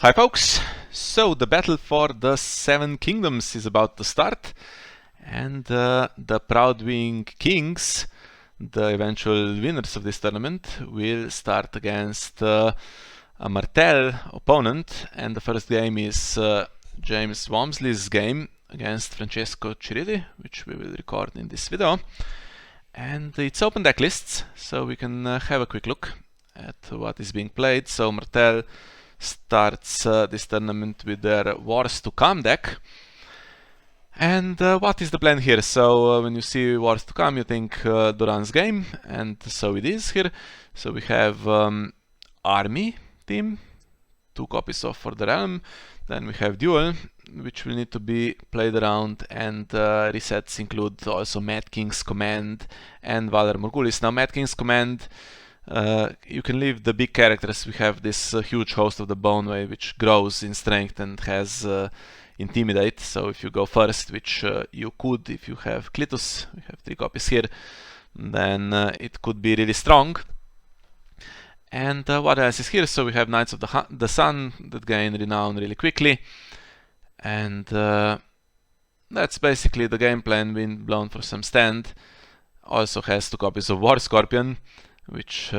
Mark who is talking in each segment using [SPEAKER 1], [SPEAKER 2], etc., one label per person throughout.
[SPEAKER 1] Hi folks! So the battle for the Seven Kingdoms is about to start, and the Proudwing Kings, the eventual winners of this tournament, will start against a Martell opponent, and the first game is James Waumsley's game against Francesco Cirilli, which we will record in this video. And it's open deck lists, so we can have a quick look at what is being played. So Martell starts this tournament with their Wars to Come deck. And what is the plan here? So when you see Wars to Come, you think Duran's game, and so it is here. So we have Army team, 2 copies of For the Realm. Then we have Duel, which will need to be played around, and resets include also Mad King's Command and Valar Morghulis. Now Mad King's Command, you can leave the big characters. We have this huge host of the Boneway, which grows in strength and has Intimidate. So if you go first, which you could if you have Clitus, we have 3 copies here, then it could be really strong. And what else is here? So we have Knights of the Sun that gain renown really quickly. And that's basically the game plan. Wind Blown for some stand. Also has 2 copies of War Scorpion, which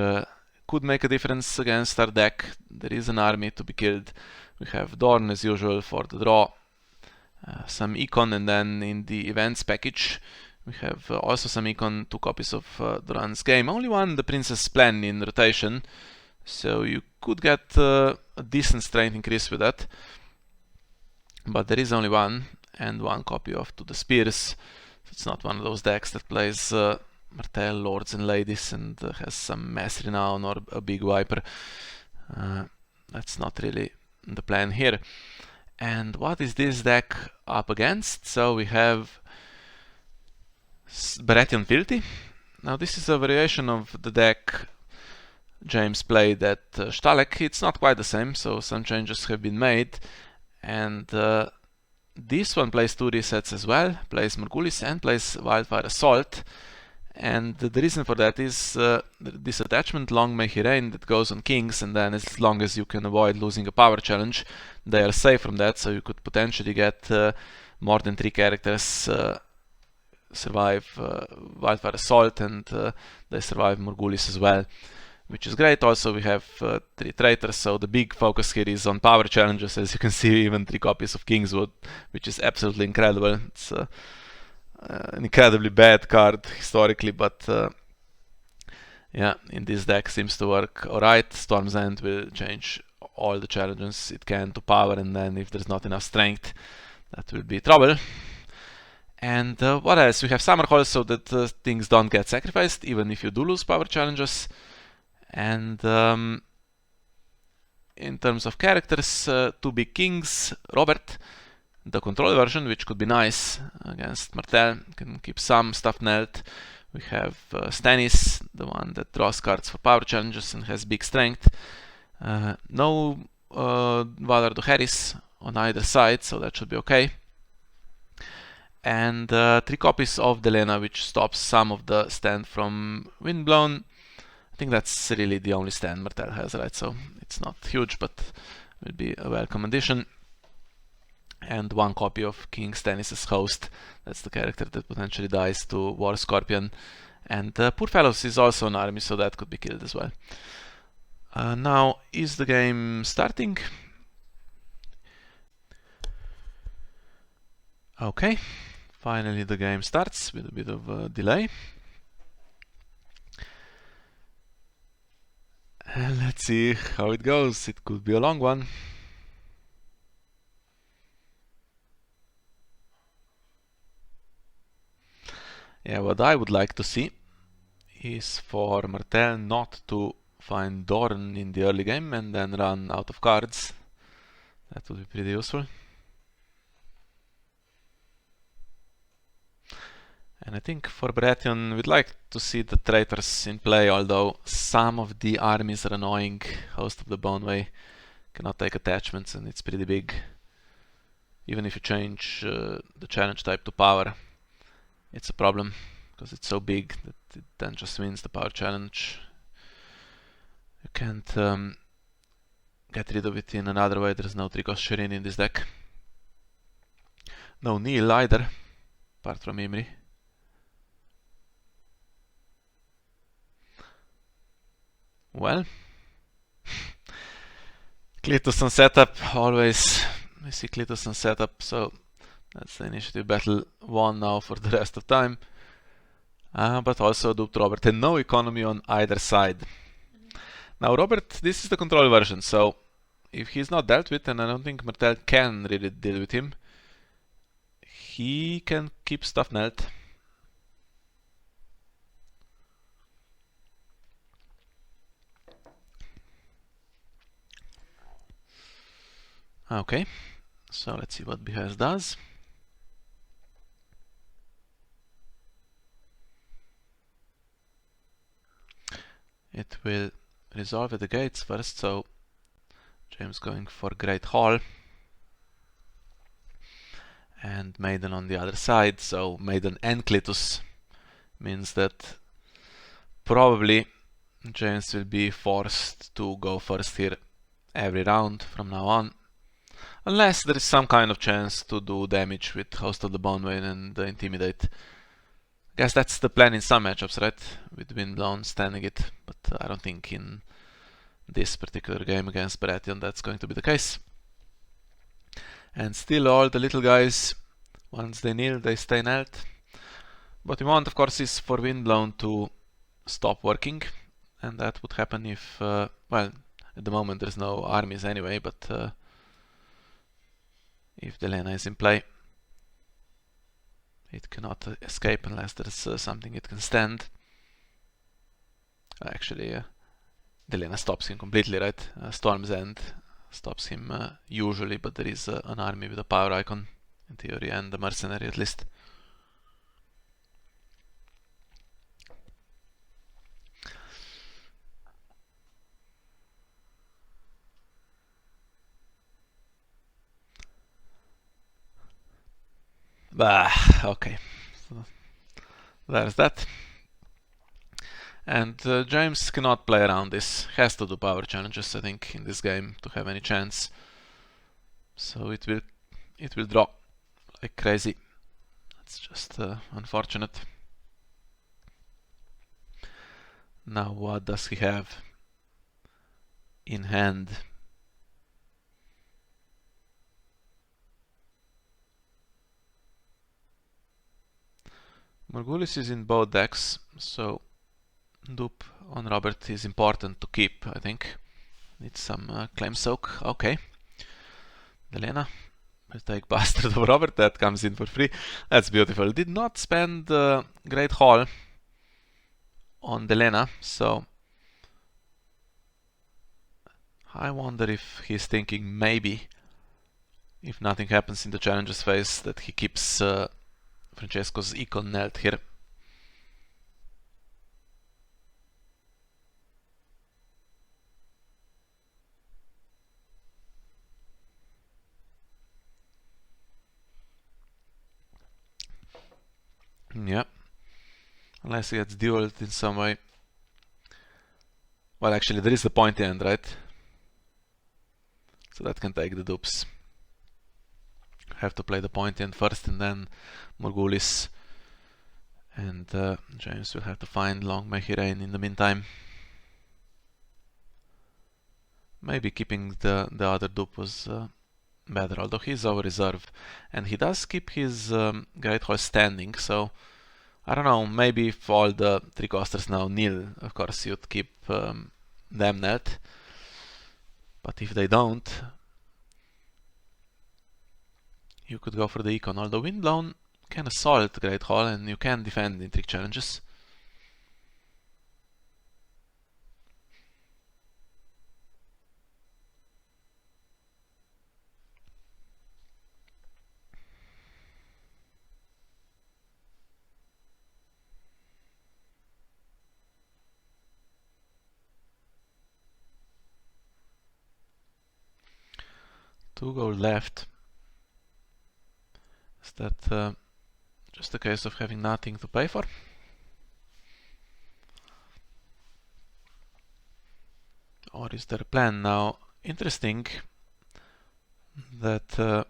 [SPEAKER 1] could make a difference against our deck. There is an army to be killed. We have Dorn as usual for the draw. Some Econ, and then in the events package we have also some Econ, 2 copies of Duran's game. Only one, the Princess Plan, in rotation, so you could get a decent strength increase with that. But there is only one, and 1 copy of To the Spears. So it's not one of those decks that plays Martell, Lords and Ladies, and has some mass renown or a big Viper. That's not really the plan here. And what is this deck up against? So we have Baratheon Fealty. Now this is a variation of the deck James played at Stalek. It's not quite the same, so some changes have been made. And this one plays 2 resets as well, plays Morghulis and plays Wildfire Assault. And the reason for that is this attachment, Long May He Reign, that goes on Kings, and then as long as you can avoid losing a power challenge, they are safe from that. So you could potentially get more than 3 characters survive Wildfire Assault, and they survive Morghulis as well, which is great. Also we have 3 traitors, so the big focus here is on power challenges. As you can see, even 3 copies of Kingswood, which is absolutely incredible. It's an incredibly bad card historically, but yeah, in this deck seems to work alright. Storm's End will change all the challenges it can to power, and then if there's not enough strength, that will be trouble. And what else? We have Summerhall, so that things don't get sacrificed even if you do lose power challenges. And in terms of characters, 2 big kings, Robert, the control version, which could be nice against Martell, can keep some stuff knelt. We have Stannis, the one that draws cards for power challenges and has big strength. No Valar Dohaeris on either side, so that should be okay. And 3 copies of Delena, which stops some of the stand from Windblown. I think that's really the only stand Martell has, right? So it's not huge, but will be a welcome addition. And 1 copy of King Stannis' Host. That's the character that potentially dies to War Scorpion. And Poor Fellows is also an army, so that could be killed as well. Now, is the game starting? Okay, finally the game starts with a bit of a delay. And let's see how it goes. It could be a long one. Yeah, what I would like to see is for Martell not to find Dorn in the early game and then run out of cards. That would be pretty useful. And I think for Baratheon we'd like to see the traitors in play, although some of the armies are annoying. Host of the Boneway cannot take attachments and it's pretty big. Even if you change the challenge type to power, it's a problem, because it's so big that it then just wins the power challenge. You can't get rid of it in another way. There's no 3-cost Cirilli in this deck. No Neil either, apart from Imri. Well, Cletus on setup, always we see Cletus on setup, so that's the initiative battle 1 now for the rest of time. But also duped Robert and no economy on either side. Now Robert, this is the control version, so if he's not dealt with, and I don't think Martell can really deal with him, he can keep stuff knelt. Okay, so let's see what BHS does. It will resolve at the gates first, so James going for Great Hall. And Maiden on the other side, so Maiden and Cletus means that probably James will be forced to go first here every round from now on. Unless there is some kind of chance to do damage with Host of the Boneway and Intimidate. I guess that's the plan in some matchups, right? With Windblown standing it, but I don't think in this particular game against Baratheon that's going to be the case. And still all the little guys, once they kneel, they stay knelt. What we want, of course, is for Windblown to stop working, and that would happen if, well, at the moment there's no armies anyway, but if Delena is in play, it cannot escape unless there's something it can stand. Actually, Delena stops him completely, right? Storm's End stops him usually, but there is an army with a power icon in theory, and a mercenary at least. Bah, okay, so there's that. And James cannot play around this, has to do power challenges, I think, in this game to have any chance. So it will draw like crazy. It's just unfortunate. Now what does he have in hand? Morgulis is in both decks, so dupe on Robert is important to keep, I think. Needs some claim soak. Okay. Delena will take Bastard of Robert, that comes in for free. That's beautiful. Did not spend Great Hall on Delena, so I wonder if he's thinking maybe, if nothing happens in the challenges phase, that he keeps Francesco's econ knelt here. Yeah, unless he gets dueled in some way. Well, actually there is the pointy end, right? So that can take the dupes. Have to play the pointy end first and then Morgulis. And James will have to find Long May He Reign in the meantime. Maybe keeping the other dupe was better, although he's over reserve. And he does keep his Great Hall standing, so I don't know, maybe if all the 3-costers now kneel, of course you'd keep them knelt. But if they don't, you could go for the econ, although Windblown can assault Great Hall and you can defend in trick challenges. Two gold left. Is that just a case of having nothing to pay for? Or is there a plan now interesting that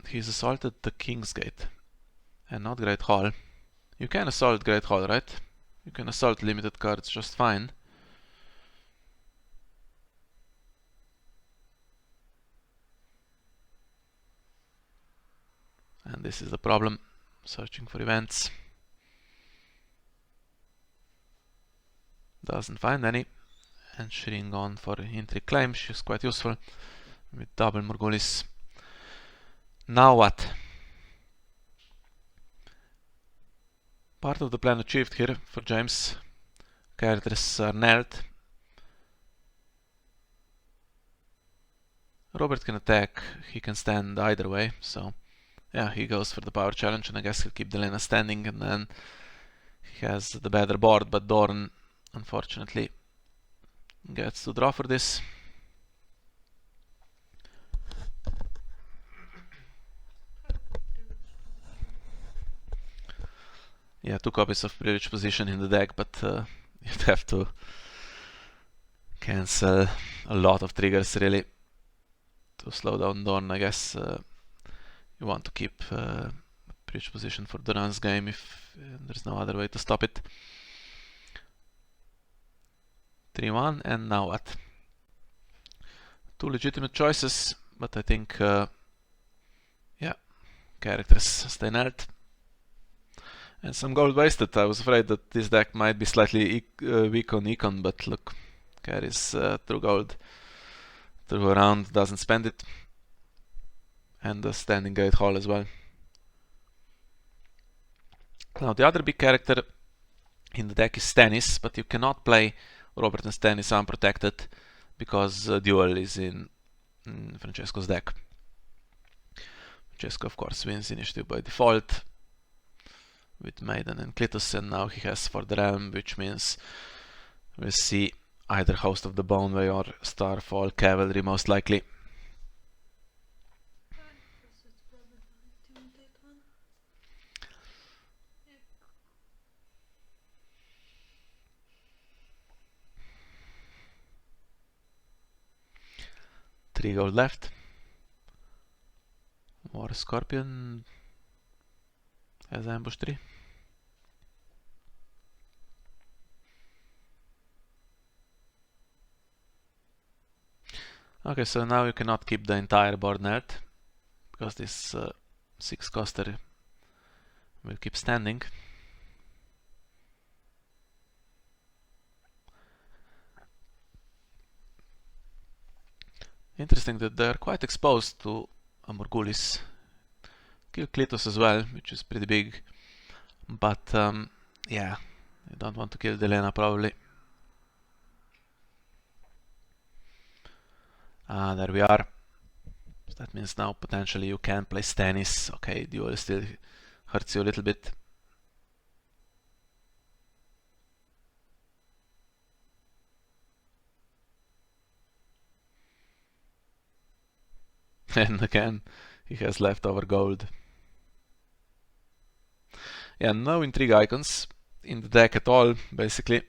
[SPEAKER 1] he's assaulted the King's Gate and not Great Hall. You can assault Great Hall, right? You can assault limited cards just fine. And this is the problem. Searching for events. Doesn't find any. And she'ring on for Intrigue Claim. She's quite useful with double Morghulis. Now what? Part of the plan achieved here for James. Characters are nailed. Robert can attack. He can stand either way, so yeah, he goes for the power challenge, and I guess he'll keep Delena standing, and then he has the better board, but Dorn, unfortunately, gets to draw for this. Yeah, 2 copies of Privileged Position in the deck, but you'd have to cancel a lot of triggers, really, to slow down Dorn. I guess you want to keep Privileged Position for Duran's game if there's no other way to stop it. 3-1, and now what? 2 legitimate choices, but I think, yeah, characters stay nailed. And some gold wasted. I was afraid that this deck might be slightly weak on econ, but look, carries through gold, through a round, doesn't spend it. And the standing Great Hall as well. Now the other big character in the deck is Stannis, but you cannot play Robert and Stannis unprotected because Duel is in Francesco's deck. Francesco of course wins initiative by default with Maiden and Clitus, and now he has For the Realm, which means we'll see either Host of the Boneway or Starfall Cavalry most likely. Three gold left. War Scorpion has ambush 3. Okay, so now you cannot keep the entire board nailed because this 6 coster will keep standing. Interesting that they are quite exposed to a Morghulis. Kill Clitus as well, which is pretty big, but yeah, you don't want to kill Delena probably. There we are. So that means now potentially you can play Stannis. Okay, Duel still hurts you a little bit. And again, he has leftover gold. Yeah, no intrigue icons in the deck at all, basically.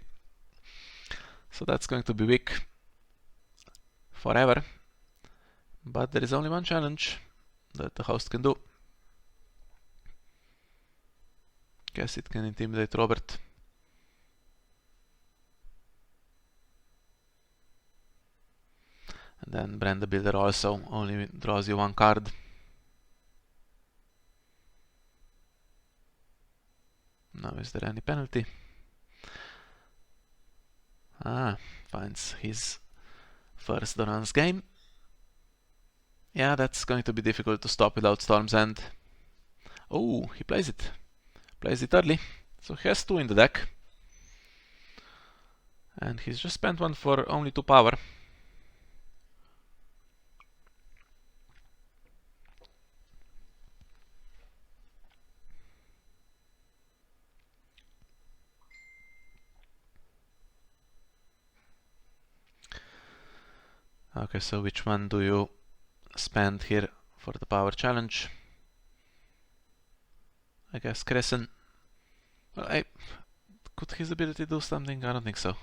[SPEAKER 1] So that's going to be weak forever. But there is only one challenge that the host can do. Guess it can intimidate Robert. And then Brand the Builder also only draws you 1 card. Now is there any penalty? Finds his first Duran's game. Yeah, that's going to be difficult to stop without Storm's End. Oh, he plays it. Plays it early. So he has 2 in the deck. And he's just spent 1 for only 2 power. Okay, so which one do you spend here for the power challenge? I guess Crescent. Well, could his ability do something? I don't think so.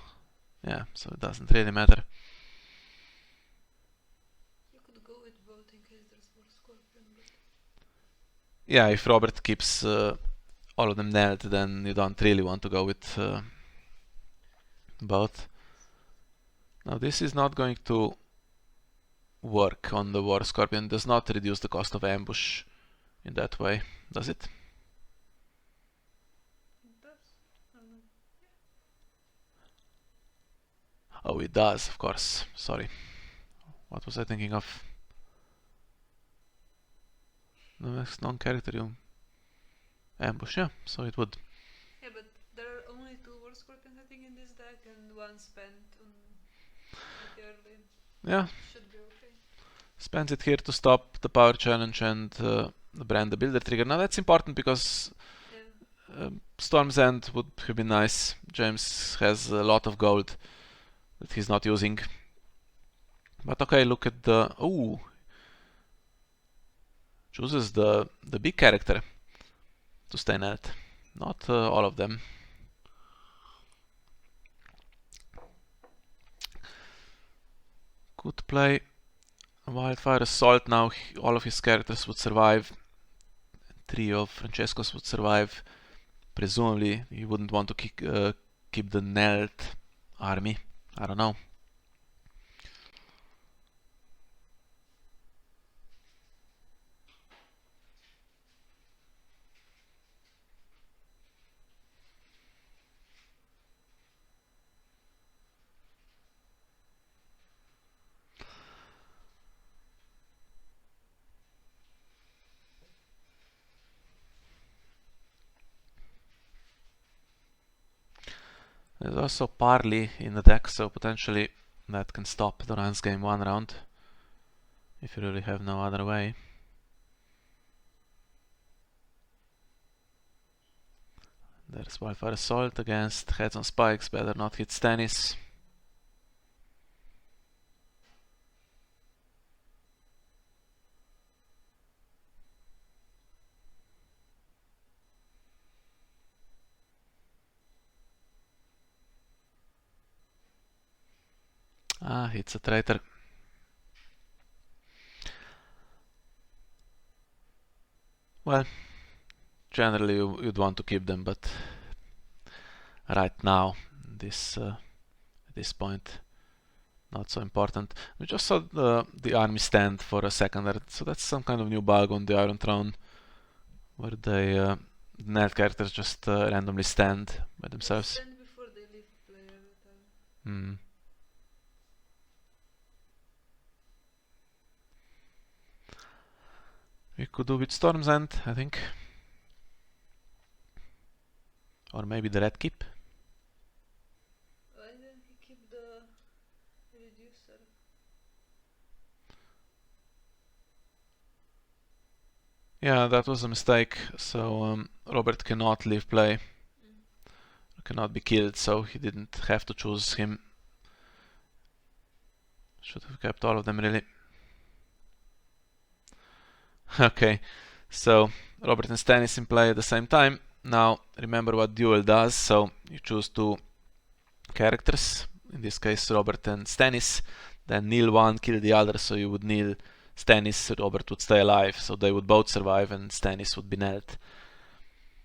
[SPEAKER 1] Yeah, so it doesn't really matter. Yeah, if Robert keeps all of them nailed, then you don't really want to go with both. Now this is not going to work on the War Scorpion. Does not reduce the cost of ambush in that way, does it?
[SPEAKER 2] It does. I don't know.
[SPEAKER 1] Oh, it does, of course. Sorry. What was I thinking of? The next non-character you ambush, yeah, so it would.
[SPEAKER 2] Yeah, but there are only 2 War Scorpions I think in this deck and 1 spent on the early.
[SPEAKER 1] Yeah,
[SPEAKER 2] Should be okay.
[SPEAKER 1] spends it here to stop the power challenge and the brand the builder trigger. Now that's important because
[SPEAKER 2] Yeah.
[SPEAKER 1] Storm's End would have been nice. James has a lot of gold that he's not using. But okay, look at the... Ooh! Chooses the big character to stay net. Not all of them. Could play Wildfire Assault now. All of his characters would survive. 3 of Francesco's would survive. Presumably he wouldn't want to keep the knelt army. I don't know. There's also Parley in the deck, so potentially that can stop the Rance game 1 round. If you really have no other way. There's Wildfire Assault against Heads on Spikes, better not hit Stannis. Ah, it's a traitor. Well, generally you'd want to keep them, but right now, at this point, not so important. We just saw the army stand for a second, so that's some kind of new bug on the Iron Throne, where the nailed characters just randomly stand by themselves.
[SPEAKER 2] They stand before they leave play every time.
[SPEAKER 1] We could do with Storm's End, I think. Or maybe the Red Keep.
[SPEAKER 2] Why didn't he keep the reducer?
[SPEAKER 1] Yeah, that was a mistake. So Robert cannot leave play. Cannot be killed, so he didn't have to choose him. Should have kept all of them, really. Okay, so Robert and Stannis in play at the same time. Now remember what duel does, so you choose 2 characters, in this case Robert and Stannis, then kneel one, kill the other, so you would kneel Stannis, Robert would stay alive, so they would both survive and Stannis would be knelt.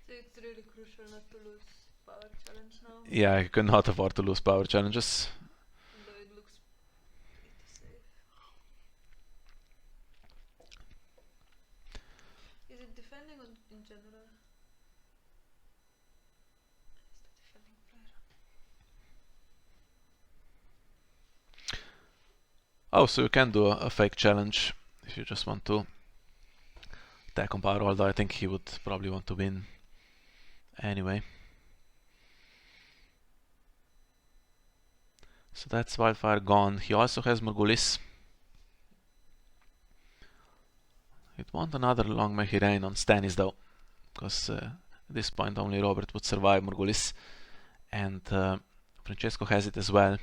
[SPEAKER 2] So it's really crucial not to lose power challenge now.
[SPEAKER 1] Yeah, you cannot afford to lose power challenges.
[SPEAKER 2] Though it looks pretty safe. Is it defending or in general? It's the defending player.
[SPEAKER 1] Oh, so you can do a fake challenge if you just want to attack on power, although I think he would probably want to win anyway. So that's Wildfire gone. He also has Morgulis. He'd want another Long May He Reign on Stannis though, because at this point only Robert would survive Morgulis, and Francesco has it as well.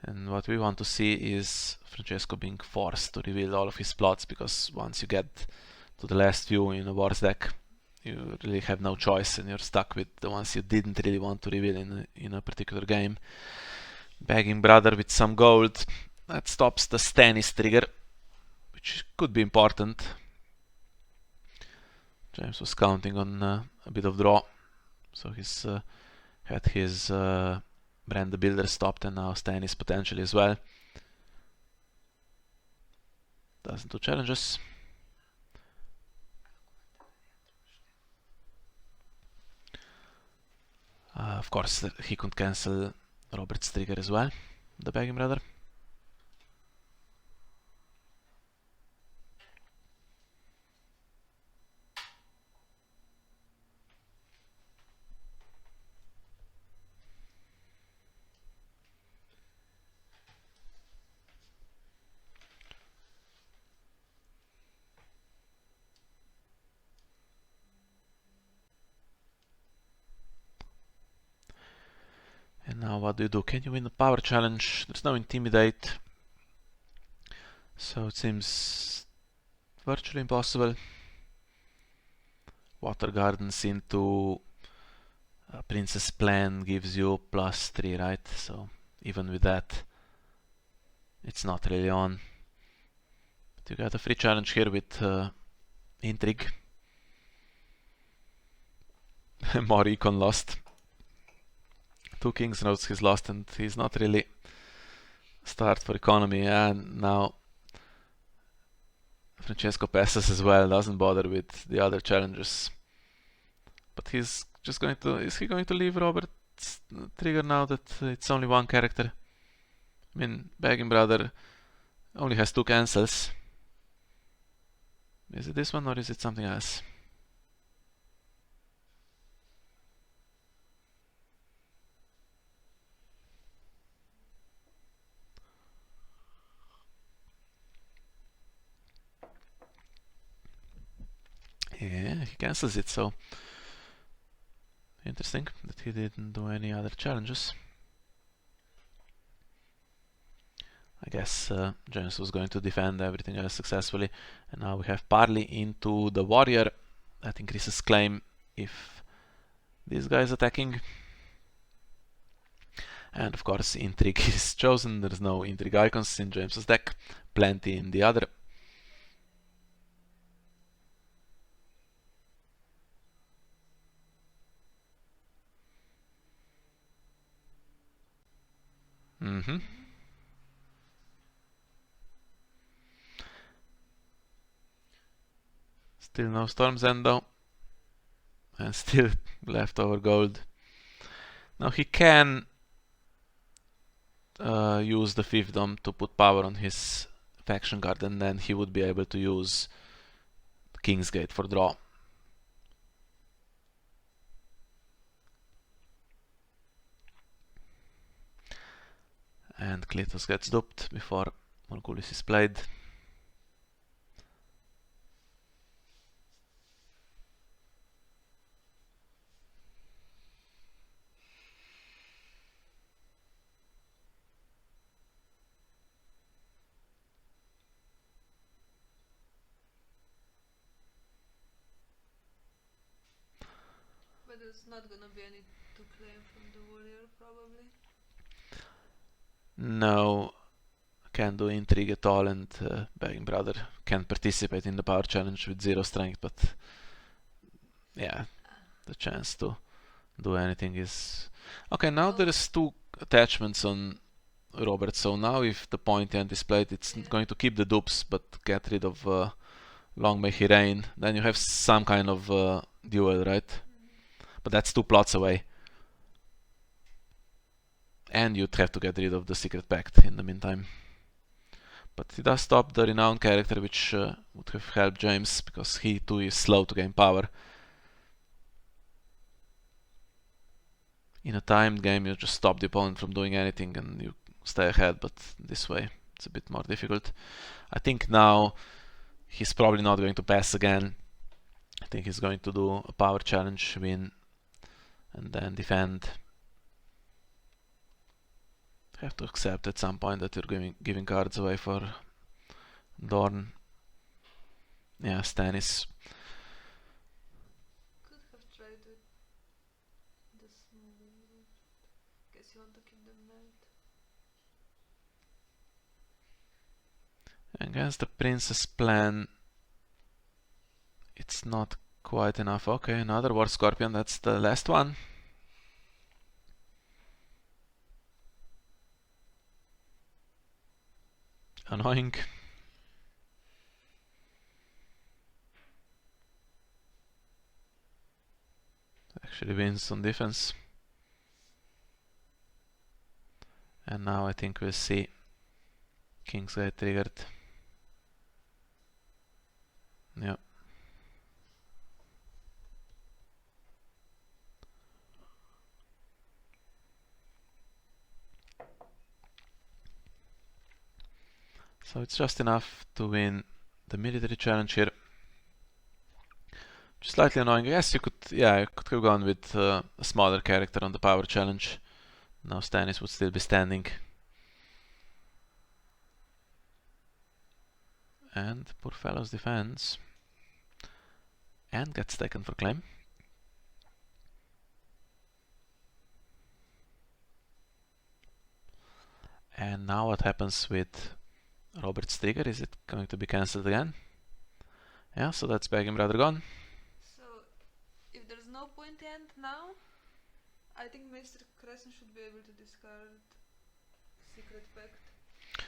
[SPEAKER 1] And what we want to see is Francesco being forced to reveal all of his plots, because once you get to the last few in a Wars deck, you really have no choice and you're stuck with the ones you didn't really want to reveal in a particular game. Begging Brother with some gold, that stops the Stannis trigger, which could be important. James was counting on a bit of draw, so he's had his Brand the Builder stopped, and now Stannis potentially as well. Doesn't do challenges. Of course, he could cancel Robert's trigger as well, the Begging Brother. And now what do you do? Can you win the power challenge? There's no intimidate, so it seems virtually impossible. Water Gardens into Princess Plan gives you +3, right? So even with that, it's not really on. But you got a free challenge here with Intrigue. More econ lost. 2 Kings notes he's lost, and he's not really start for economy. And now Francesco passes as well, doesn't bother with the other challenges. But he's just going to... Is he going to leave Robert's trigger now that it's only one character? I mean, Begging Brother only has 2 cancels. Is it this one or is it something else? Yeah, he cancels it, so interesting that he didn't do any other challenges. I guess James was going to defend everything else successfully, and now we have Parley into the Warrior. That increases claim if this guy is attacking. And of course Intrigue is chosen. There's no Intrigue icons in James's deck, plenty in the other. Still no Storm's End though, and still leftover gold. Now he can use the Fiefdom to put power on his faction card, and then he would be able to use Kingsgate for draw. And Cletus gets duped before Morghulis is played.
[SPEAKER 2] But there's not gonna be any to claim from the Warrior, probably.
[SPEAKER 1] No, can't do Intrigue at all, and Begging Brother can participate in the power challenge with 0 strength, but yeah, the chance to do anything is... Okay, now there is 2 attachments on Robert, so now if the point end is played, it's going to keep the dupes but get rid of Long May He Reign. Then you have some kind of duel, right? But that's 2 plots away. And you'd have to get rid of the Secret Pact in the meantime. But he does stop the Renowned character, which would have helped James, because he too is slow to gain power. In a timed game you just stop the opponent from doing anything and you stay ahead, but this way it's a bit more difficult. I think now he's probably not going to pass again. I think he's going to do a power challenge, win, and then defend. Have to accept at some point that you're giving cards away for Dorn. Yeah, Stannis.
[SPEAKER 2] Could have tried with this move. Guess you want to keep them mad.
[SPEAKER 1] Against the Princess Plan, it's not Quite enough. Okay, another War Scorpion. That's the last one. Annoying. Actually wins on defense. And now I think we'll see Kings get triggered. Yep. So it's just enough to win the military challenge here. Just slightly annoying. I guess you could, yeah, you could have gone with a smaller character on the power challenge. Now Stannis would still be standing. And poor fellow's defense. And gets taken for claim. And now what happens with Robert's trigger? Is it going to be cancelled again? Yeah, so that's Begging Brother gone.
[SPEAKER 2] So, if there's no point end now, I think Mr. Crescent should be able to discard Secret Pact.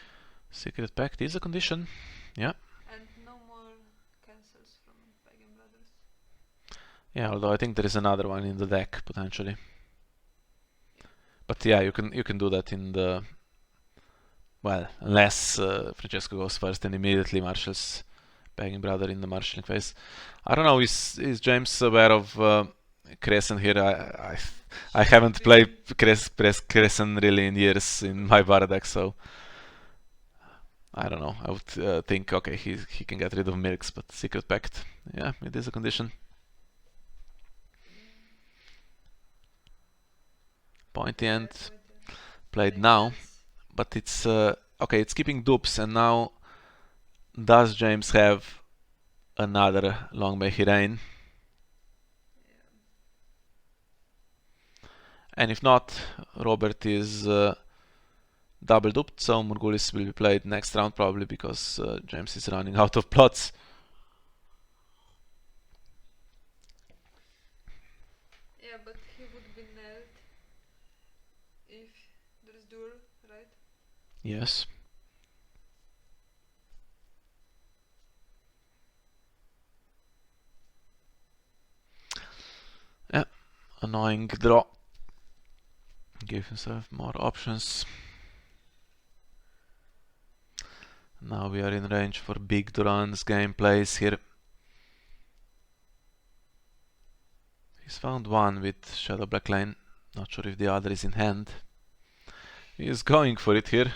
[SPEAKER 1] Secret Pact is a condition. Yeah.
[SPEAKER 2] And no more cancels from Begging Brothers.
[SPEAKER 1] Yeah, although I think there is another one in the deck potentially. But yeah, you can do that in the, well, unless Francesco goes first and immediately marshals Begging Brother in the marshalling phase. I don't know, is James aware of Crescent here? I haven't played Crescent really in years in my Bara deck, so I don't know. I would think, okay, he can get rid of Milks, but Secret Pact, yeah, it is a condition. Pointy end played now, but it's okay, it's keeping dupes, and now does James have another Long May He Reign? And if not, Robert is double duped, so Morgulis will be played next round probably because James is running out of plots.
[SPEAKER 2] Yeah, but he would be nailed if there's duel, right?
[SPEAKER 1] Yes. Yeah, annoying draw. Give himself more options. Now we are in range for big Duran's gameplays here. He's found one with Shadow Black Lane. Not sure if the other is in hand. He is going for it here.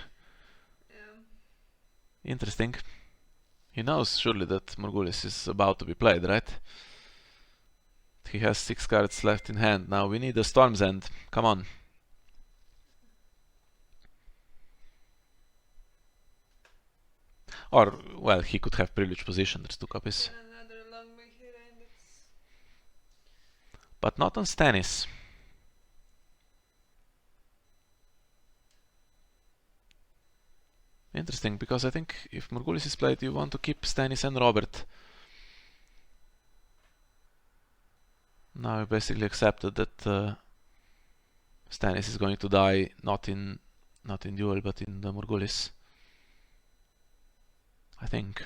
[SPEAKER 2] Yeah.
[SPEAKER 1] Interesting. He knows surely that Morgulis is about to be played, right? He has 6 cards left in hand. Now we need a Storm's End. Come on. Or, well, he could have Privilege Position. There's 2 copies.
[SPEAKER 2] And another Long May He Reign, that's...
[SPEAKER 1] But not on Stannis. Interesting, because I think if Morgulis is played, you want to keep Stannis and Robert. Now we basically accepted that Stannis is going to die not in duel, but in the Morgulis. I think.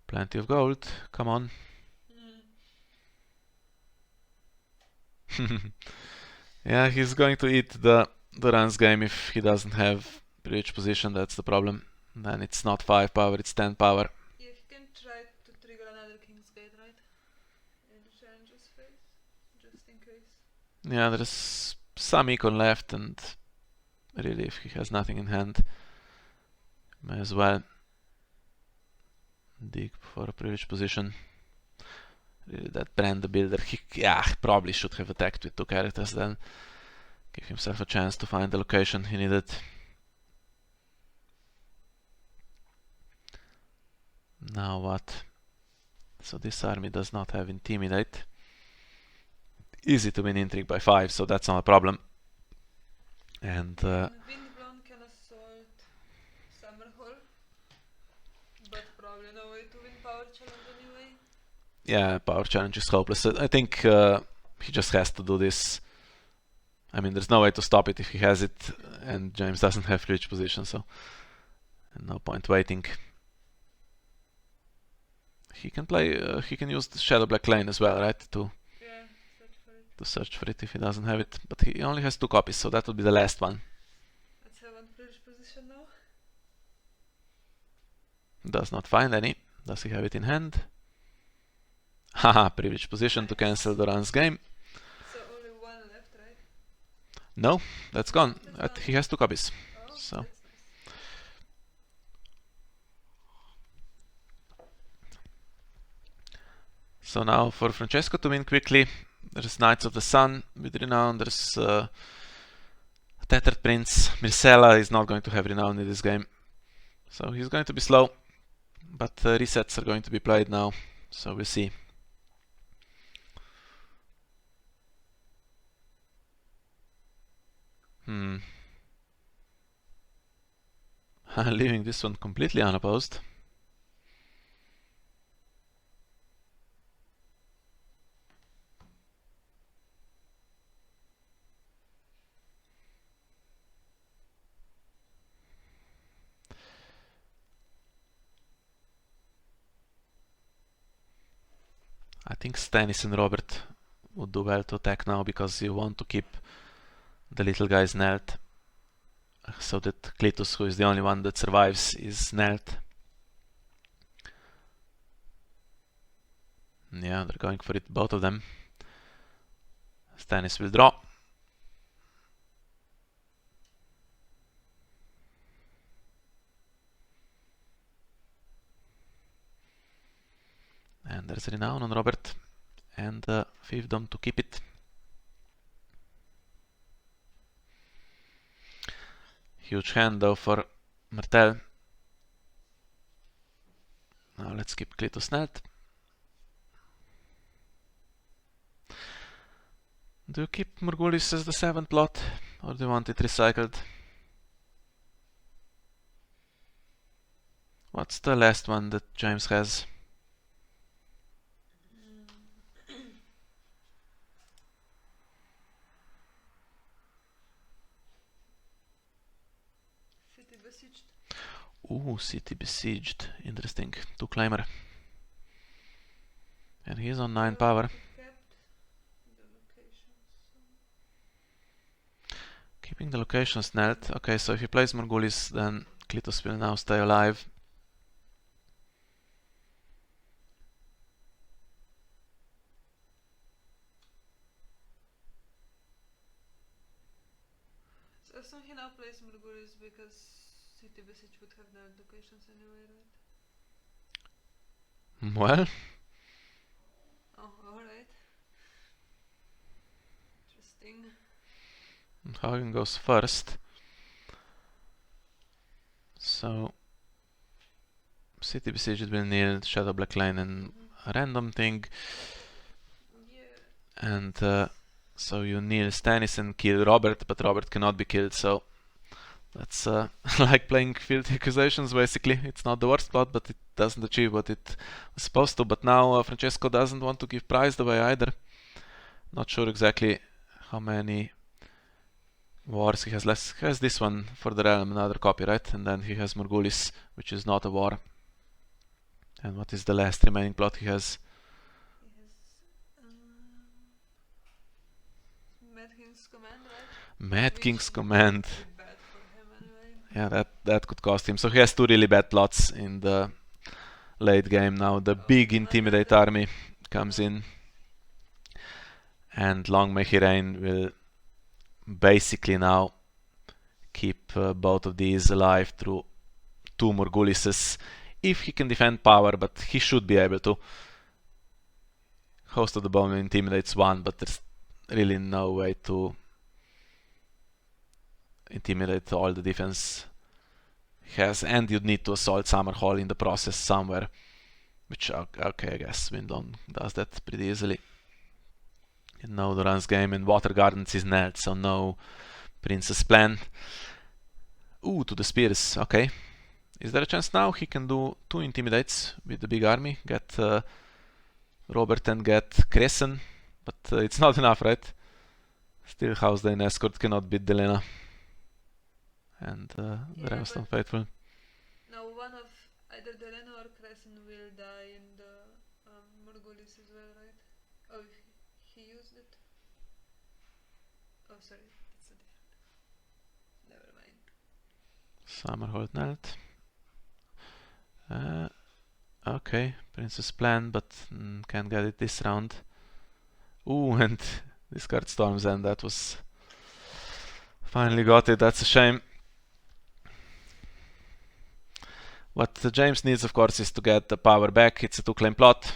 [SPEAKER 1] Plenty of gold. Come on. Yeah, he's going to eat the Duran's game if he doesn't have Privilege Position. That's the problem. Then it's not 5 power, it's 10 power.
[SPEAKER 2] Yeah, he can try to trigger another King's Gate, right? In the challenges phase, just in case.
[SPEAKER 1] Yeah, there's some econ left, and really if he has nothing in hand, may as well dig for a Privilege Position. Really, that Brand the Builder, he probably should have attacked with 2 characters then. Give himself a chance to find the location he needed. Now what? So this army does not have Intimidate. Easy to win Intrigue by 5, so that's not a problem. And
[SPEAKER 2] Windblown can assault Summerhall, but probably no way to win power challenge anyway.
[SPEAKER 1] Yeah, power challenge is hopeless. I think he just has to do this. I mean, there's no way to stop it if he has it, and James doesn't have reach position, so no point waiting. He can play. He can use the Shadow Black Lane as well, right?
[SPEAKER 2] Yeah, search for it.
[SPEAKER 1] To search for it if he doesn't have it. But he only has 2 copies, so that would be the last one.
[SPEAKER 2] Let's have one privilege position now.
[SPEAKER 1] Does not find any. Does he have it in hand? Haha, privileged position to cancel the run's game.
[SPEAKER 2] So only one left, right?
[SPEAKER 1] No, that's gone.
[SPEAKER 2] That's gone.
[SPEAKER 1] He has 2 copies.
[SPEAKER 2] Oh,
[SPEAKER 1] So.
[SPEAKER 2] that's nice.
[SPEAKER 1] So now for Francesco to win quickly, there's Knights of the Sun with Renown, there's Tattered Prince. Myrcella is not going to have Renown in this game. So he's going to be slow, but resets are going to be played now, so we'll see. Leaving this one completely unopposed. I think Stannis and Robert would do well to attack now because you want to keep the little guys knelt, so that Cletus, who is the only one that survives, is knelt. Yeah, they're going for it, both of them. Stannis will draw. And there's Renown on Robert, and Fiefdom to keep it. Huge hand though for Martell. Now let's keep Cletus knelt. Do you keep Morghulis as the 7th plot, or do you want it recycled? What's the last one that James has?
[SPEAKER 2] City besieged.
[SPEAKER 1] Ooh, City Besieged. Interesting. 2 Climber. And he's on 9 power. Keeping the locations knelt. Okay, so if he plays Morghulis, then Cletus will now stay alive.
[SPEAKER 2] So assume he now plays Morghulis because City Besiege would have no locations anyway, right?
[SPEAKER 1] Well,
[SPEAKER 2] Oh, alright. Interesting.
[SPEAKER 1] Hagen goes first. So City Besieged will need Shadow Black Lane and a random thing.
[SPEAKER 2] Yeah.
[SPEAKER 1] And so you kneel Stannis and kill Robert, but Robert cannot be killed, so that's like playing Fealty Accusations basically. It's not the worst plot, but it doesn't achieve what it was supposed to. But now Francesco doesn't want to give prize away either. Not sure exactly how many wars he has left. He has this one for the realm, another copy, right? And then he has Morghulis, which is not a war. And what is the last remaining plot he has?
[SPEAKER 2] He has Mad King's Command, right?
[SPEAKER 1] Mad
[SPEAKER 2] Which
[SPEAKER 1] King's
[SPEAKER 2] is
[SPEAKER 1] Command.
[SPEAKER 2] pretty bad for him anyway.
[SPEAKER 1] Yeah, that could cost him. So he has 2 really bad plots in the late game now. The big Intimidate army comes in, and Long May He Reign will basically now keep both of these alive through 2 Morghulises, if he can defend power, but he should be able to. Host of the Bone intimidates 1, but there's really no way to intimidate all the defense he has, and you'd need to assault Summerhall in the process somewhere, which, okay, I guess Windon does that pretty easily. And now the runs game, and Water Gardens is knelt, so no Princess plan. Ooh, to the Spears, okay. Is there a chance now he can do 2 intimidates with the big army, get Robert and get Crescent, but it's not enough, right? Still Houseden Escort cannot beat Delena. And the rest unfaithful.
[SPEAKER 2] Now one of either Delena or Crescent will die in the Morgulis as well, right? Oh, he used it? Oh, sorry, it's a different. Never mind.
[SPEAKER 1] Summerhold knelt. Okay, Princess plan, but can't get it this round. Ooh, and discard Storm's End, that was... Finally got it, that's a shame. What James needs, of course, is to get the power back. It's a 2-claim plot.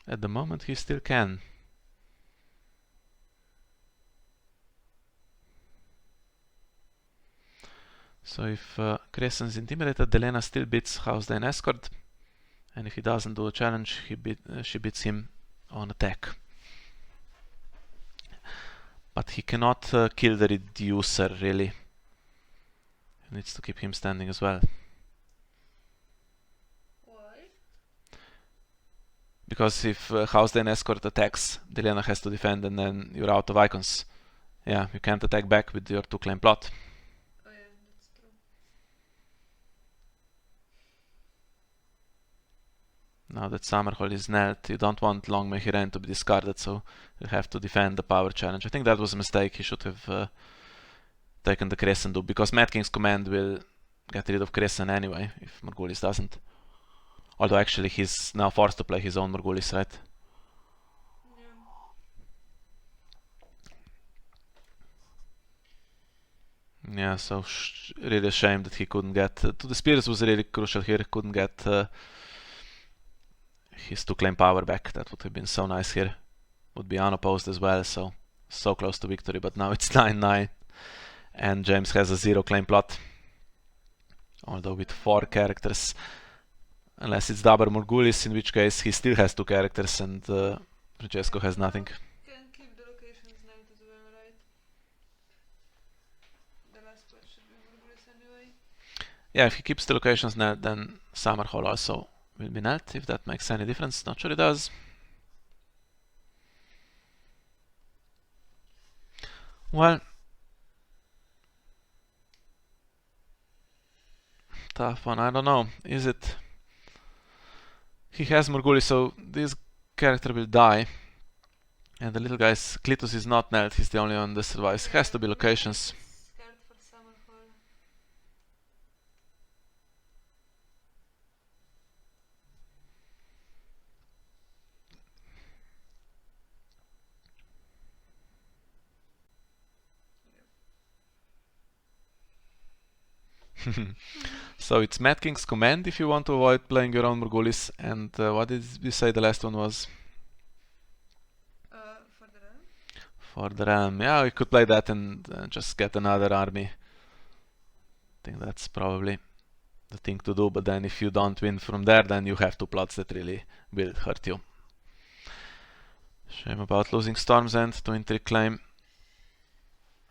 [SPEAKER 1] At the moment, he still can. So if Crescent's intimidated, Delena still beats Houseden Escort. And if he doesn't do a challenge, she beats him on attack. But he cannot kill the reducer, really. He needs to keep him standing as well.
[SPEAKER 2] Why?
[SPEAKER 1] Because if Houseden Escort attacks, Delena has to defend and then you're out of icons. Yeah, you can't attack back with your 2-claim plot.
[SPEAKER 2] Oh yeah, that's true.
[SPEAKER 1] Now that Summerhold is knelt, you don't want Long Mehiren to be discarded, so you have to defend the power challenge. I think that was a mistake. He should have taken the Crescent Dupe, because Mad King's command will get rid of Crescent anyway, if Morgulis doesn't. Although actually he's now forced to play his own Morgulis, right? Yeah, so really a shame that he couldn't get... to the Spirits was really crucial here, couldn't get his 2-claim power back. That would have been so nice here. Would be unopposed as well, so close to victory, but now it's 9-9. And James has a 0-claim plot. Although with 4 characters. Unless it's double Morgulis, in which case he still has 2 characters and Francesco has nothing.
[SPEAKER 2] Can keep the locations named as well, right? The last part should be Morgulis anyway.
[SPEAKER 1] Yeah, if he keeps the locations nailed, then Summerhold also will be nailed, if that makes any difference. Not sure it does. Well, tough one, I don't know. Is it? He has Morgulis, so this character will die. And the little guy's Clitus is not nailed, he's the only one that survives. Has to be locations.
[SPEAKER 2] Scared for Summerhold.
[SPEAKER 1] So it's Mad King's command if you want to avoid playing your own Morgulis. And what did we say the last one was?
[SPEAKER 2] For the realm?
[SPEAKER 1] For the realm. Yeah, we could play that and just get another army. I think that's probably the thing to do, but then if you don't win from there, then you have 2 plots that really will hurt you. Shame about losing Storm's End to Intrigue Claim.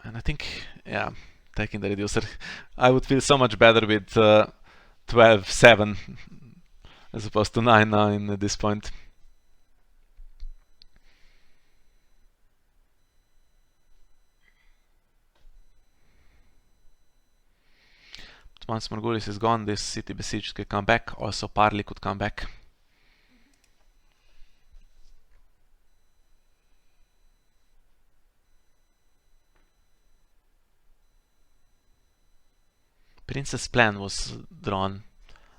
[SPEAKER 1] And I think, yeah, taking the reducer, I would feel so much better with 12-7 as opposed to 9-9 at this point. But once Morgulis is gone, this city besieged can come back. Also Parley could come back. Princess Plan was drawn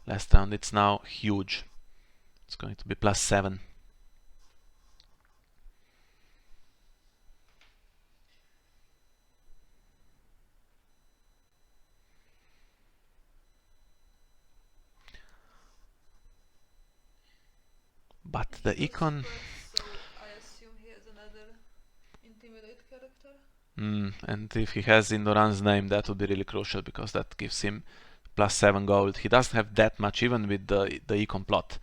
[SPEAKER 1] last round. It's now huge. It's going to be +7. But the econ...
[SPEAKER 2] So I assume he has another Intimidate character?
[SPEAKER 1] And if he has Indoran's name, that would be really crucial, because that gives him +7 gold. He doesn't have that much even with the econ plot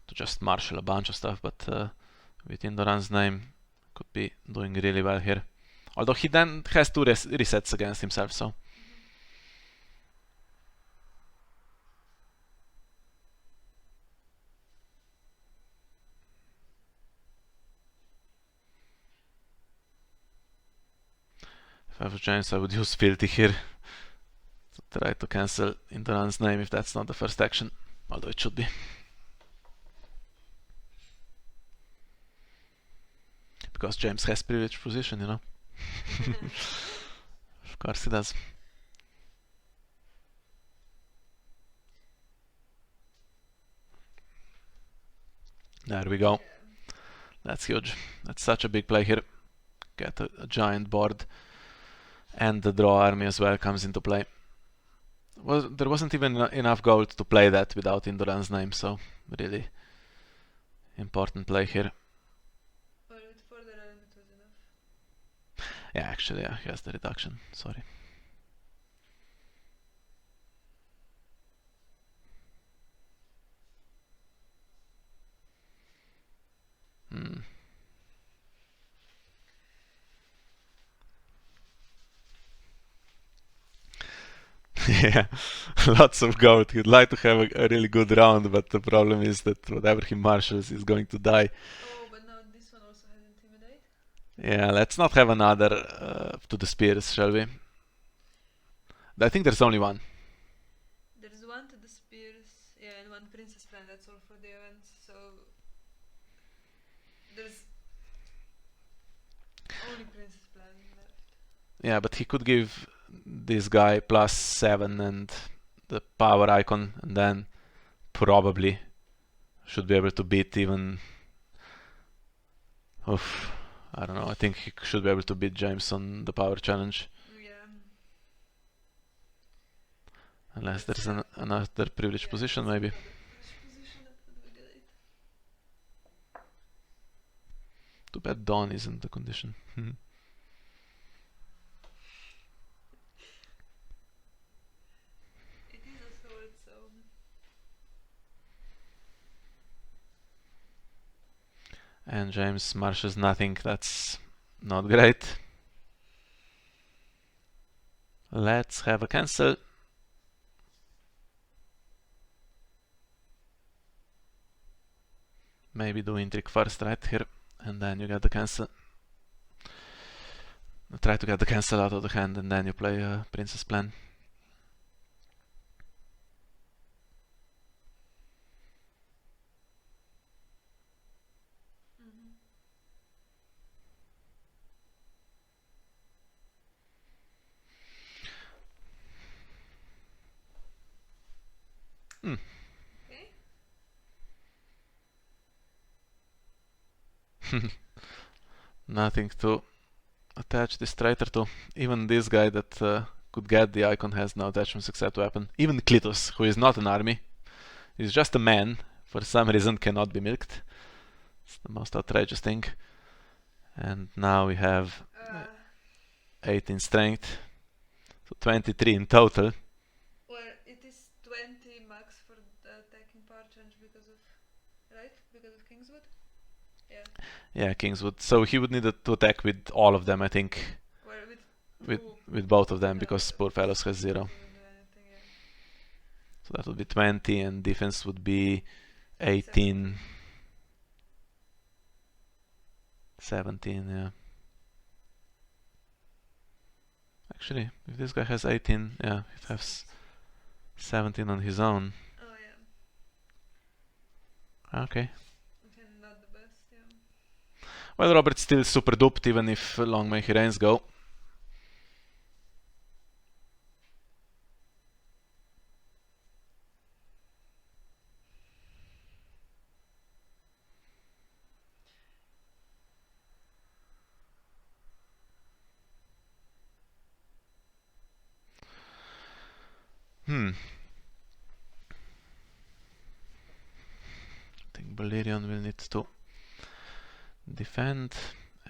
[SPEAKER 1] to just marshal a bunch of stuff, but with Indoran's name could be doing really well here. Although he then has two resets against himself, so... If I was James, I would use Fealty here. To try to cancel Indoran's name if that's not the first action. Although it should be. Because James has privileged position, you know. Of course he does. There we go. That's huge. That's such a big play here. Get a giant board. And the draw army as well comes into play. There wasn't even enough gold to play that without Indoran's name, so really important play here.
[SPEAKER 2] Well, with further realm it was enough.
[SPEAKER 1] Yeah, actually, yeah, he has the reduction. Sorry. Yeah, lots of gold. He'd like to have a really good round, but the problem is that whatever he marshals is going to die.
[SPEAKER 2] Oh, but now this one also has Intimidate.
[SPEAKER 1] Yeah, let's not have another to the spears, shall we? I think there's only one.
[SPEAKER 2] There's one to the Spears, yeah, and one Princess Plan, that's all for the events, so... There's... only Princess Plan left.
[SPEAKER 1] Yeah, but he could give this guy +7 and the power icon, and then probably should be able to beat even... Oof, I don't know, I think he should be able to beat James on the power challenge.
[SPEAKER 2] Yeah.
[SPEAKER 1] Unless there's another privileged position, maybe.
[SPEAKER 2] Position that would be great.
[SPEAKER 1] Too bad Dawn isn't the condition.
[SPEAKER 2] It is a sword, so...
[SPEAKER 1] And James marshals nothing, that's not great. Let's have a cancel. Maybe do intrigue first right here, and then you get the cancel. Try to get the cancel out of the hand, and then you play a Princess Plan.
[SPEAKER 2] Okay.
[SPEAKER 1] Nothing to attach this traitor to. Even this guy that could get the icon has no attachments except weapon. Even Klitos, who is not an army, is just a man, for some reason cannot be milked. It's the most outrageous thing. And now we have 18 strength, so 23 in total.
[SPEAKER 2] Well, it is 20 max for the attacking power change because of... right? Because of Kingswood? Yeah.
[SPEAKER 1] Yeah, Kingswood. So he would need to attack with all of them, I think.
[SPEAKER 2] Well,
[SPEAKER 1] with both of them, because poor fellows has 0.
[SPEAKER 2] Anything, yeah.
[SPEAKER 1] So that would be 20, and defense would be 18. 17, yeah. Actually, if this guy has 18, yeah, he has 17 on his own.
[SPEAKER 2] Oh, yeah.
[SPEAKER 1] Okay.
[SPEAKER 2] Okay, not the best, yeah.
[SPEAKER 1] Well, Robert's still super duped, even if long may he reigns go. I think Balerion will need to defend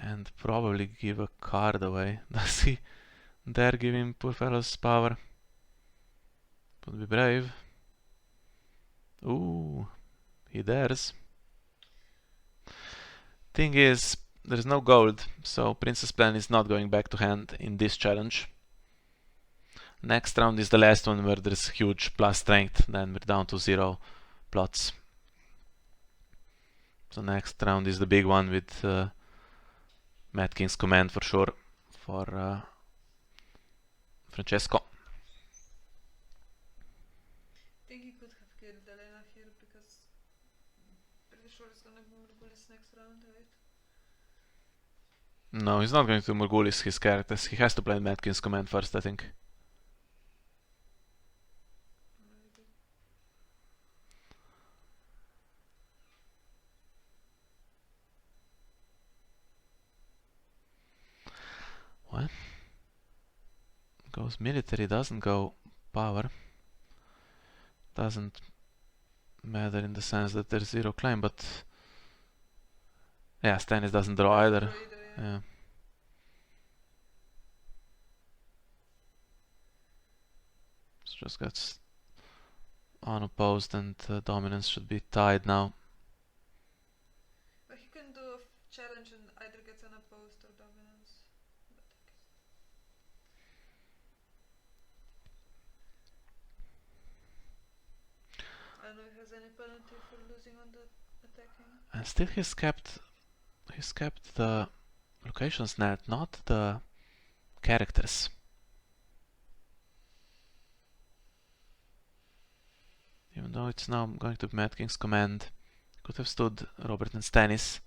[SPEAKER 1] and probably give a card away. Does he dare give him poor fellow's power? Would be brave. Ooh, he dares. Thing is, there is no gold, so Princess Plan is not going back to hand in this challenge. Next round is the last one where there is huge plus strength, then we're down to 0 plots. So next round is the big one with Mad King's command for sure for Francesco.
[SPEAKER 2] I think he could have killed Elena here because pretty sure it's gonna be Morgulis next round, right?
[SPEAKER 1] No, he's not going to Morgulis his characters. He has to play Mad King's command first, I think.
[SPEAKER 2] Maybe.
[SPEAKER 1] What? Goes military, doesn't go power. Doesn't matter in the sense that there's 0 claim, but yeah, Stannis doesn't draw either. Yeah. So just gets unopposed, and dominance should be tied now.
[SPEAKER 2] But he can do a challenge and either gets unopposed or dominance. But I don't know if he has any penalty for losing on the attacking.
[SPEAKER 1] And still he's kept the locations net, not the characters. Even though it's now going to be Mad King's command, could have stood Robert and Stannis.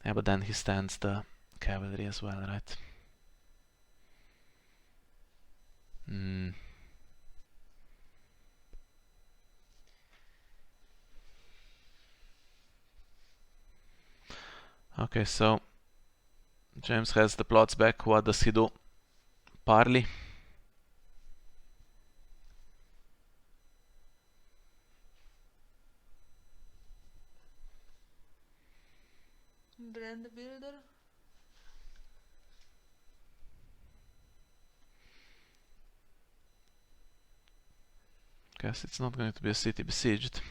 [SPEAKER 1] Yeah, but then he stands the cavalry as well, right? Okay, so James has the plots back. What does he do? Parley.
[SPEAKER 2] Brand builder.
[SPEAKER 1] Guess it's not going to be a city besieged.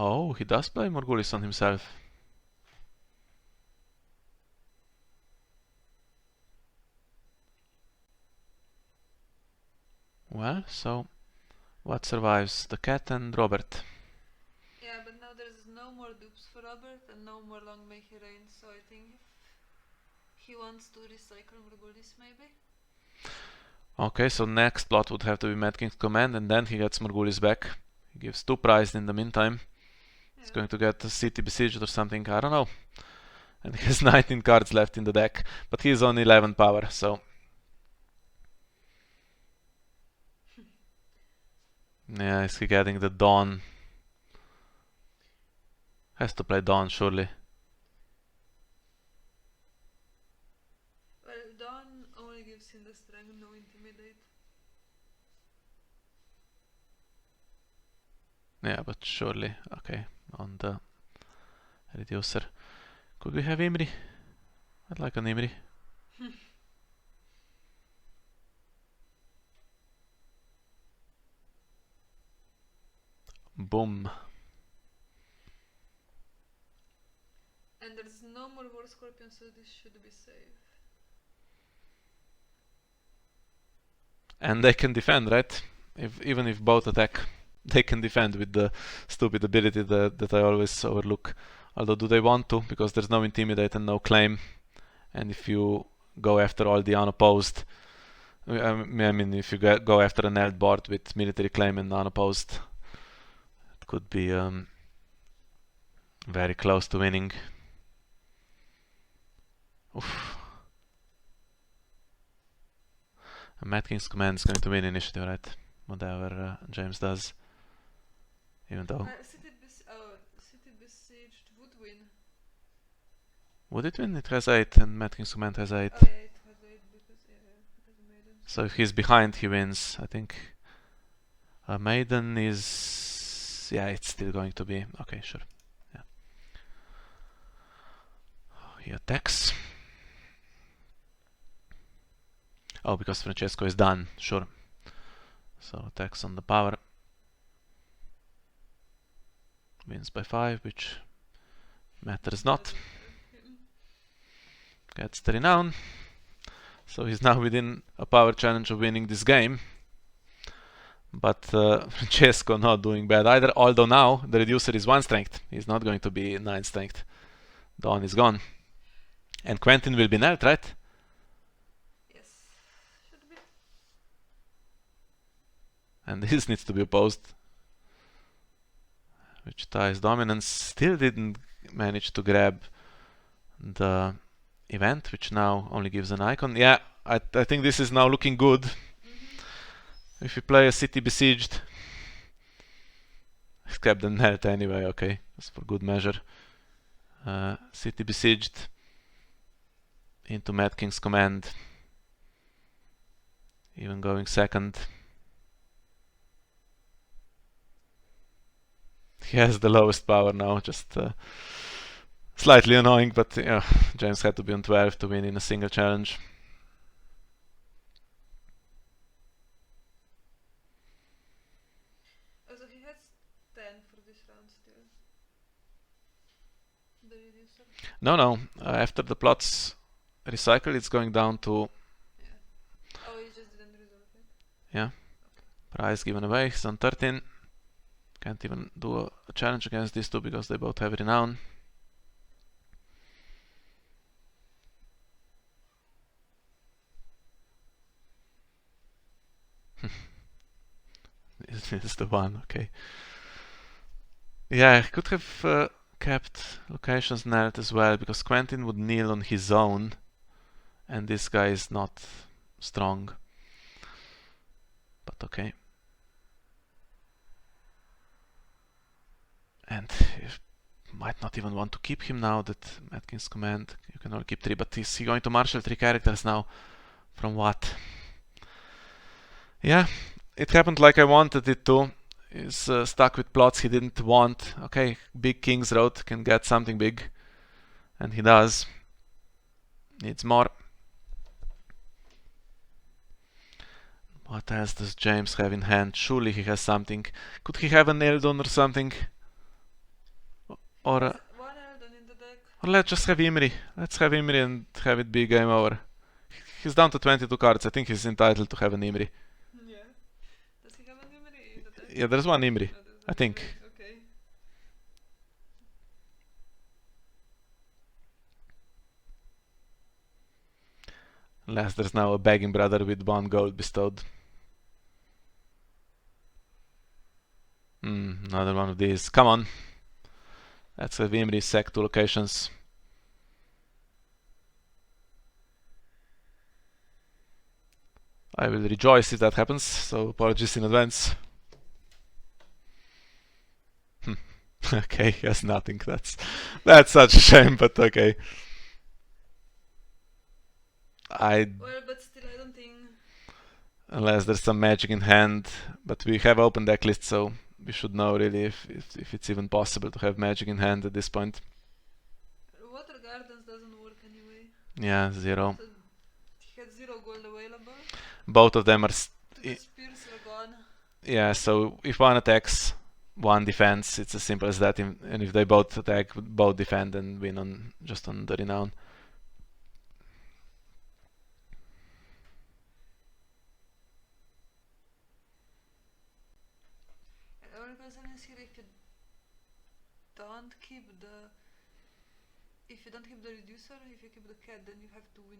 [SPEAKER 1] Oh, he does play Morgulis on himself. Well, so what survives? The cat and Robert.
[SPEAKER 2] Yeah, but now there's no more dupes for Robert and no more long may he reign, so I think he wants to recycle Morgulis maybe.
[SPEAKER 1] Okay, so next plot would have to be Mad King's command, and then he gets Morgulis back. He gives 2 prized in the meantime.
[SPEAKER 2] Yeah.
[SPEAKER 1] He's going to get a city besieged or something, I don't know. And he has 19 cards left in the deck, but he's on 11 power, so... Yeah, is he getting the Dawn? Has to play Dawn, surely.
[SPEAKER 2] Well, Dawn only gives him the strength, no intimidate.
[SPEAKER 1] Yeah, but surely, okay, on the reducer. Could we have Imri? I'd like an Imri. Boom.
[SPEAKER 2] And there's no more War Scorpion, so this should be safe.
[SPEAKER 1] And they can defend, right? Even if both attack, they can defend with the stupid ability that I always overlook. Although do they want to? Because there's no intimidate and no claim. And if you go after all the unopposed, I mean if you go after an eld board with military claim and unopposed, it could be very close to winning. Oof. Mad King's command is going to win initiative, right? Whatever James does. Even though...
[SPEAKER 2] City Besieged would win.
[SPEAKER 1] Would it win? It has 8 and Mad King's command has 8.
[SPEAKER 2] Oh yeah, it has 8 because it has a maiden.
[SPEAKER 1] So if he's behind, he wins. I think a maiden is... Yeah, it's still going to be... Okay, sure. Yeah. He attacks. Oh, because Francesco is done, sure. So attacks on the power. wins by 5, which matters not. Gets the renown. So he's now within a power challenge of winning this game. But Francesco not doing bad either, although now the reducer is 1 strength. He's not going to be 9 strength. Dawn is gone. And Quentin will be knelt, right?
[SPEAKER 2] Yes. Should be.
[SPEAKER 1] And this needs to be opposed. Which ties dominance. Still didn't manage to grab the event, which now only gives an icon. Yeah, I think this is now looking good. If you play a city besieged, scrap the net anyway, okay, just for good measure. City besieged into Mad King's command, even going second. He has the lowest power now, just slightly annoying, but yeah, James had to be on 12 to win in a single challenge.
[SPEAKER 2] Also, he has 10 for this round still. The reducer.
[SPEAKER 1] No, after the plots recycle, it's going down to...
[SPEAKER 2] Yeah. Oh, he just didn't resolve it.
[SPEAKER 1] Yeah.
[SPEAKER 2] Okay.
[SPEAKER 1] Prize given away, he's on 13. Can't even do a challenge against these two because they both have renown. This is the one, okay. Yeah, I could have kept locations knelt as well, because Quentin would kneel on his own, and this guy is not strong. But okay. And you might not even want to keep him now that Mad King's command, you can only keep 3, but is he going to marshal 3 characters now? From what? Yeah, it happened like I wanted it to. He's stuck with plots he didn't want. Okay, big King's Road can get something big. And he does. Needs more. What else does James have in hand? Surely he has something. Could he have an Eldon or something? Or
[SPEAKER 2] One Eldon in the deck.
[SPEAKER 1] or let's just have Imri. Let's have Imri and have it be game over. He's down to 22 cards. I think he's entitled to have an Imri.
[SPEAKER 2] Yeah. Does he have an Imri in the deck?
[SPEAKER 1] Yeah, there's one Imri,
[SPEAKER 2] Oh, there's
[SPEAKER 1] I
[SPEAKER 2] an
[SPEAKER 1] think.
[SPEAKER 2] Imri. Okay.
[SPEAKER 1] Unless there's now a begging brother with 1 gold bestowed. Another one of these. Come on. Let's have Imri sack 2 locations. I will rejoice if that happens, so apologies in advance. Okay, he has nothing. That's such a shame, but okay.
[SPEAKER 2] Well, but still, I don't think.
[SPEAKER 1] Unless there's some magic in hand, but we have open deck list, so we should know really if it's even possible to have magic in hand at this point.
[SPEAKER 2] Water Gardens doesn't work anyway.
[SPEAKER 1] Yeah, 0.
[SPEAKER 2] So he had 0 gold available.
[SPEAKER 1] Both of them are...
[SPEAKER 2] The spears are gone.
[SPEAKER 1] Yeah, so if one attacks, one defends, it's as simple as that. And if they both attack, both defend and win just on the renown.
[SPEAKER 2] And the only concern is here, if you don't keep the reducer, if you keep the cat, then you have to win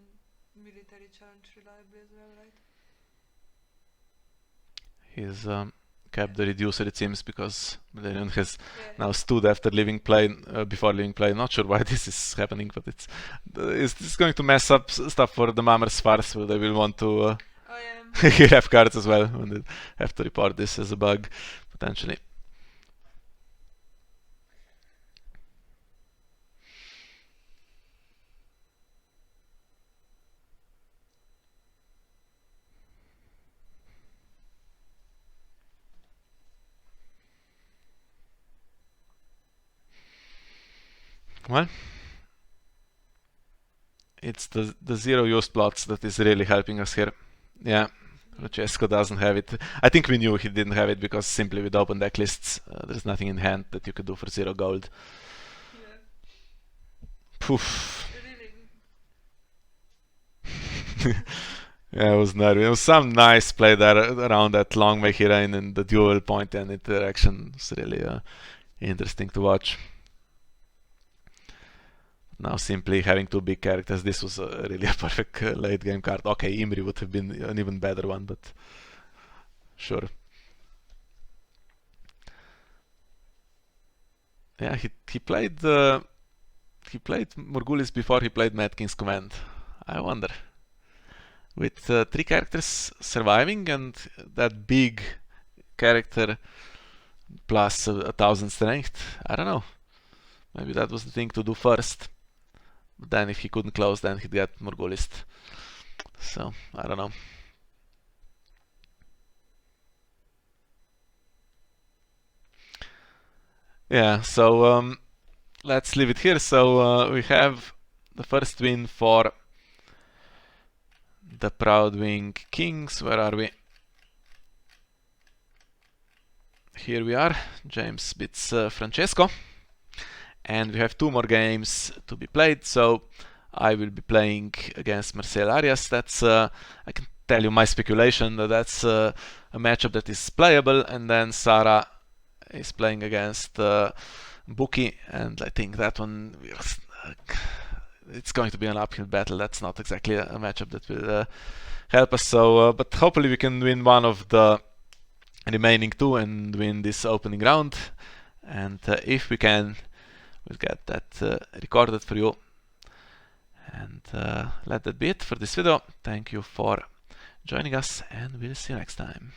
[SPEAKER 2] military challenge reliably as well, right?
[SPEAKER 1] He's kept the reducer, it seems, because Baratheon has
[SPEAKER 2] Yeah.
[SPEAKER 1] now stood after leaving play, before leaving play. Not sure why this is happening, but it's going to mess up stuff for the Mammer's farce. They will want to
[SPEAKER 2] Oh yeah.
[SPEAKER 1] have cards as well when they have to report this as a bug, potentially. Well, it's the 0 use plots that is really helping us here. Yeah, Francesco doesn't have it. I think we knew he didn't have it because simply with open deck lists, there's nothing in hand that you could do for 0 gold.
[SPEAKER 2] Yeah.
[SPEAKER 1] Poof.
[SPEAKER 2] Really.
[SPEAKER 1] Yeah, it was nervy. It was some nice play there around that long way he ran and the dual point and interaction. It's really interesting to watch. Now simply having 2 big characters, this was really a perfect late game card. Okay, Imri would have been an even better one, but sure. Yeah, he played Morgulis before he played Mad King's Command. I wonder. With 3 characters surviving and that big character plus 1000 strength, I don't know. Maybe that was the thing to do first. But then if he couldn't close, then he'd get Morgulis. So, I don't know. Yeah, so let's leave it here. So we have the first win for the Proudwing Kings. Where are we? Here we are. James beats Francesco. And we have 2 more games to be played. So I will be playing against Marcel Arias. That's I can tell you my speculation that that's a matchup that is playable. And then saraaa is playing against Buki, and I think that one it's going to be an uphill battle. That's not exactly a matchup that will help us. So, but hopefully we can win one of the remaining 2 and win this opening round. And if we can, we'll get that recorded for you. And let that be it for this video. Thank you for joining us, and we'll see you next time.